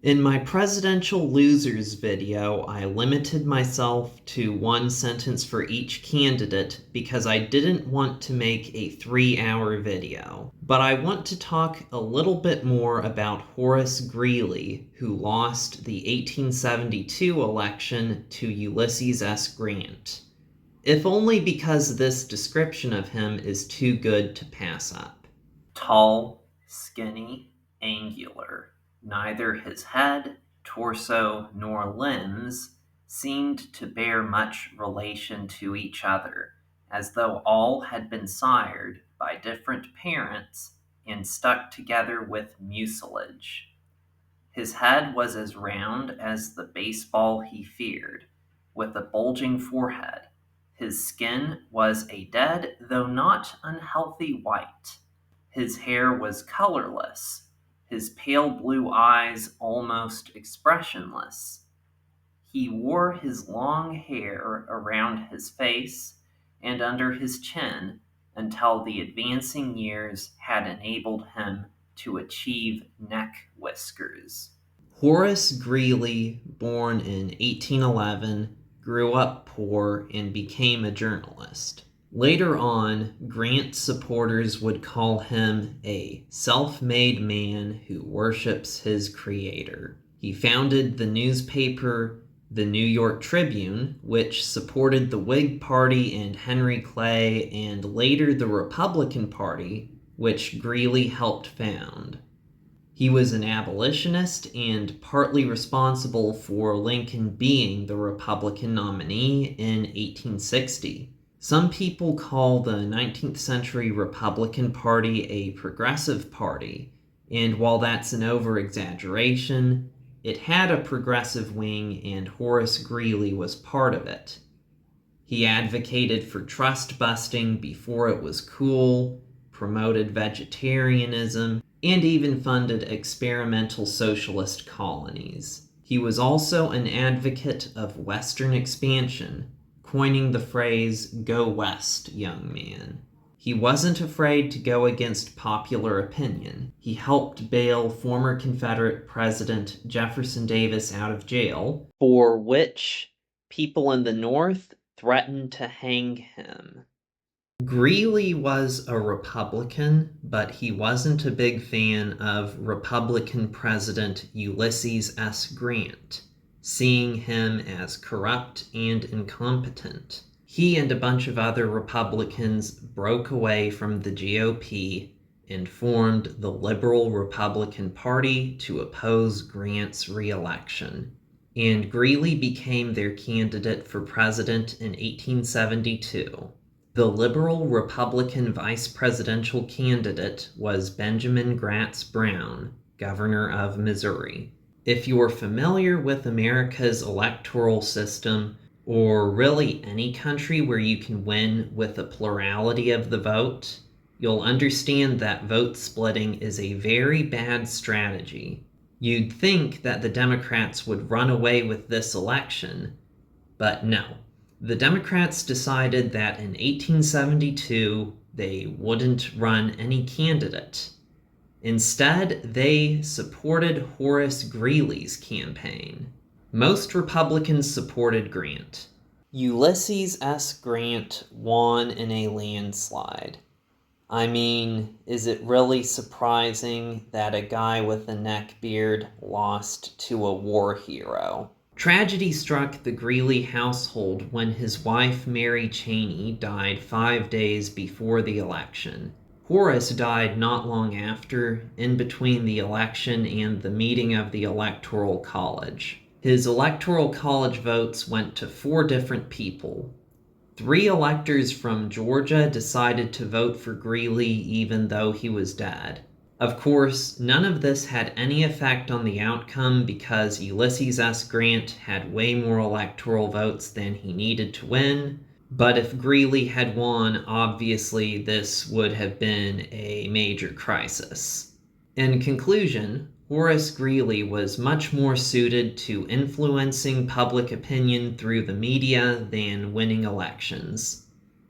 In my presidential losers video, I limited myself to one sentence for each candidate because I didn't want to make a 3-hour video. But I want to talk a little bit more about Horace Greeley, who lost the 1872 election to Ulysses S. Grant. If only because this description of him is too good to pass up. Tall, skinny, angular. Neither his head, torso, nor limbs seemed to bear much relation to each other, as though all had been sired by different parents and stuck together with mucilage. His head was as round as the baseball he feared, with a bulging forehead. His skin was a dead, though not unhealthy white. His hair was colorless, his pale blue eyes almost expressionless. He wore his long hair around his face and under his chin until the advancing years had enabled him to achieve neck whiskers. Horace Greeley, born in 1811, grew up poor and became a journalist. Later on, Grant's supporters would call him a self-made man who worships his creator. He founded the newspaper The New York Tribune, which supported the Whig Party and Henry Clay, and later the Republican Party, which Greeley helped found. He was an abolitionist and partly responsible for Lincoln being the Republican nominee in 1860. Some people call the 19th century Republican Party a progressive party, and while that's an over-exaggeration, it had a progressive wing and Horace Greeley was part of it. He advocated for trust busting before it was cool, promoted vegetarianism, and even funded experimental socialist colonies. He was also an advocate of Western expansion, coining the phrase, "Go West, young man." He wasn't afraid to go against popular opinion. He helped bail former Confederate President Jefferson Davis out of jail, for which people in the North threatened to hang him. Greeley was a Republican, but he wasn't a big fan of Republican President Ulysses S. Grant, seeing him as corrupt and incompetent. He and a bunch of other Republicans broke away from the GOP and formed the Liberal Republican Party to oppose Grant's re-election. And Greeley became their candidate for president in 1872. The Liberal Republican vice presidential candidate was Benjamin Gratz Brown, governor of Missouri. If you're familiar with America's electoral system, or really any country where you can win with a plurality of the vote, you'll understand that vote splitting is a very bad strategy. You'd think that the Democrats would run away with this election, but no. The Democrats decided that in 1872 they wouldn't run any candidate. Instead, they supported Horace Greeley's campaign. Most Republicans supported Grant. Ulysses S. Grant won in a landslide. I mean, is it really surprising that a guy with a neckbeard lost to a war hero? Tragedy struck the Greeley household when his wife Mary Cheney died 5 days before the election. Horace died not long after, in between the election and the meeting of the Electoral College. His Electoral College votes went to 4 different people. 3 electors from Georgia decided to vote for Greeley even though he was dead. Of course, none of this had any effect on the outcome because Ulysses S. Grant had way more electoral votes than he needed to win. But if Greeley had won, obviously this would have been a major crisis. In conclusion, Horace Greeley was much more suited to influencing public opinion through the media than winning elections.